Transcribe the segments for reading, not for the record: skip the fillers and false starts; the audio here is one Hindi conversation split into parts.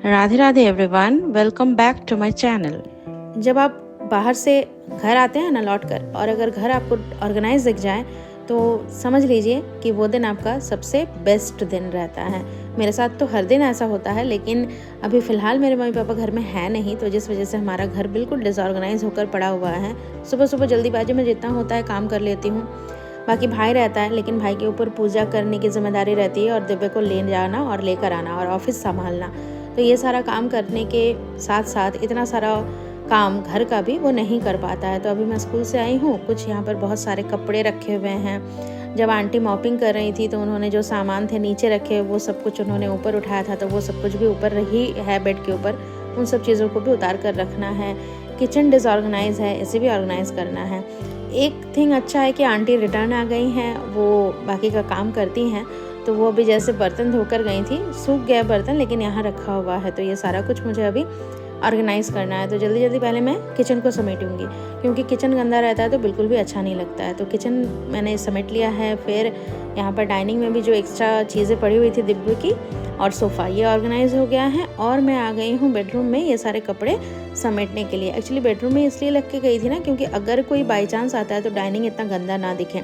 Radhe Radhe everyone, welcome back to my channel. जब आप बाहर से घर आते हैं ना लौट कर, और अगर घर आपको ऑर्गेनाइज दिख जाए तो समझ लीजिए कि वो दिन आपका सबसे बेस्ट दिन रहता है। मेरे साथ तो हर दिन ऐसा होता है, लेकिन अभी फ़िलहाल मेरे मम्मी पापा घर में है नहीं, तो जिस वजह से हमारा घर बिल्कुल डिसऑर्गेनाइज होकर पड़ा हुआ है। सुबह सुबह जल्दीबाजी में जितना होता है काम कर लेती हूँ। बाकी भाई रहता है, लेकिन भाई के ऊपर पूजा करने की जिम्मेदारी रहती है और दिव्य को ले जाना और लेकर आना और ऑफिस संभालना। तो ये सारा काम करने के साथ साथ इतना सारा काम घर का भी वो नहीं कर पाता है। तो अभी मैं स्कूल से आई हूँ, कुछ यहाँ पर बहुत सारे कपड़े रखे हुए हैं। जब आंटी मॉपिंग कर रही थी तो उन्होंने जो सामान थे नीचे रखे, वो सब कुछ उन्होंने ऊपर उठाया था, तो वो सब कुछ भी ऊपर रही है बेड के ऊपर। उन सब चीज़ों को भी उतार कर रखना है। किचन डिसऑर्गेनाइज है, इसे भी ऑर्गेनाइज करना है। एक थिंग अच्छा है कि आंटी रिटर्न आ गई हैं, वो बाकी का काम करती हैं। तो वो अभी जैसे बर्तन धोकर गई थी, सूख गया बर्तन लेकिन यहाँ रखा हुआ है, तो ये सारा कुछ मुझे अभी ऑर्गेनाइज करना है। तो जल्दी जल्दी पहले मैं किचन को समेटूंगी, क्योंकि किचन गंदा रहता है तो बिल्कुल भी अच्छा नहीं लगता है। तो किचन मैंने समेट लिया है। फिर यहाँ पर डाइनिंग में भी जो एक्स्ट्रा चीज़ें पड़ी हुई थी दिब्बे की और सोफ़ा, ये ऑर्गेनाइज हो गया है। और मैं आ गई हूँ बेडरूम में ये सारे कपड़े समेटने के लिए। एक्चुअली बेडरूम में इसलिए लग के गई थी ना, क्योंकि अगर कोई बाई चांस आता है तो डाइनिंग इतना गंदा ना दिखे।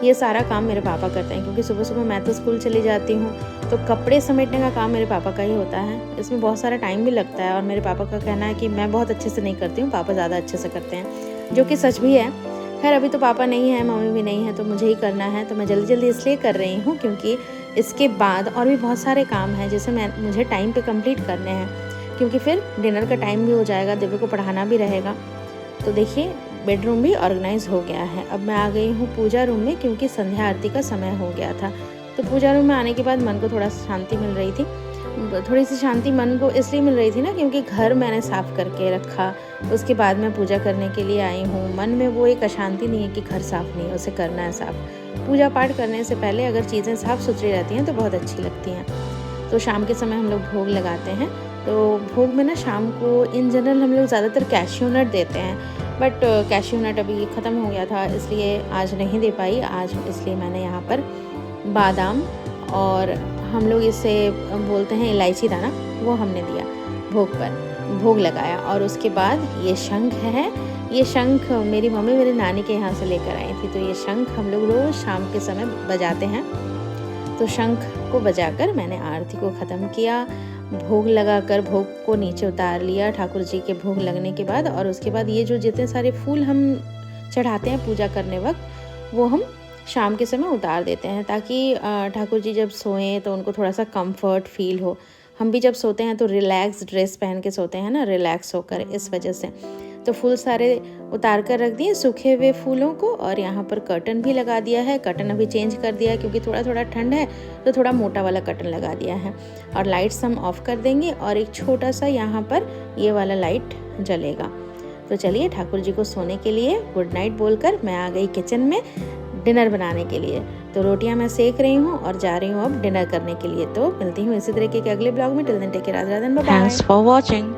ये सारा काम मेरे पापा करते हैं, क्योंकि सुबह सुबह मैं तो स्कूल चली जाती हूँ, तो कपड़े समेटने का काम मेरे पापा का ही होता है। इसमें बहुत सारा टाइम भी लगता है और मेरे पापा का कहना है कि मैं बहुत अच्छे से नहीं करती हूँ, पापा ज़्यादा अच्छे से करते हैं, जो कि सच भी है। खैर अभी तो पापा नहीं है, मम्मी भी नहीं है, तो मुझे ही करना है। तो मैं जल्दी जल्दी इसलिए कर रही हूँ क्योंकि इसके बाद और भी बहुत सारे काम हैं जिसे मुझे टाइम पे कंप्लीट करने हैं, क्योंकि फिर डिनर का टाइम भी हो जाएगा, दिव्य को पढ़ाना भी रहेगा। तो देखिए बेडरूम भी ऑर्गेनाइज हो गया है। अब मैं आ गई हूँ पूजा रूम में, क्योंकि संध्या आरती का समय हो गया था। तो पूजा रूम में आने के बाद मन को थोड़ा शांति मिल रही थी। थोड़ी सी शांति मन को इसलिए मिल रही थी ना, क्योंकि घर मैंने साफ़ करके रखा, उसके बाद मैं पूजा करने के लिए आई हूँ। मन में वो एक अशांति नहीं है कि घर साफ़ नहीं है, उसे करना है साफ़। पूजा पाठ करने से पहले अगर चीज़ें साफ़ सुथरी रहती हैं तो बहुत अच्छी लगती हैं। तो शाम के समय हम लोग भोग लगाते हैं। तो भोग में ना शाम को इन जनरल हम लोग ज़्यादातर कैश्यू नट देते हैं, बट कैश्यू नट अभी ख़त्म हो गया था, इसलिए आज नहीं दे पाई। आज इसलिए मैंने यहाँ पर बादाम और हम लोग इसे बोलते हैं इलायची दाना, वो हमने दिया भोग पर, भोग लगाया। और उसके बाद ये शंख है, ये शंख मेरी मम्मी मेरी नानी के यहाँ से लेकर आई थी। तो ये शंख हम लोग रोज़ शाम के समय बजाते हैं। तो शंख को बजाकर मैंने आरती को ख़त्म किया, भोग लगाकर भोग को नीचे उतार लिया ठाकुर जी के भोग लगने के बाद। और उसके बाद ये जो जितने सारे फूल हम चढ़ाते हैं पूजा करने वक्त, वो हम शाम के समय उतार देते हैं, ताकि ठाकुर जी जब सोएं तो उनको थोड़ा सा कंफर्ट फील हो। हम भी जब सोते हैं तो रिलैक्स ड्रेस पहन के सोते हैं ना, रिलैक्स होकर, इस वजह से। तो फूल सारे उतार कर रख दिए, सूखे हुए फूलों को। और यहाँ पर कर्टन भी लगा दिया है। कर्टन अभी चेंज कर दिया है क्योंकि थोड़ा थोड़ा ठंड है, तो थोड़ा मोटा वाला कर्टन लगा दिया है। और लाइट्स हम ऑफ कर देंगे और एक छोटा सा यहाँ पर ये वाला लाइट जलेगा। तो चलिए ठाकुर जी को सोने के लिए गुड नाइट बोलकर मैं आ गई किचन में डिनर बनाने के लिए। तो रोटियां मैं सेक रही हूँ और जा रही हूँ अब डिनर करने के लिए। तो मिलती हूँ इसी तरीके के अगले ब्लॉग में। Till then take care, Radhe Radhe, bye bye. Thanks for watching.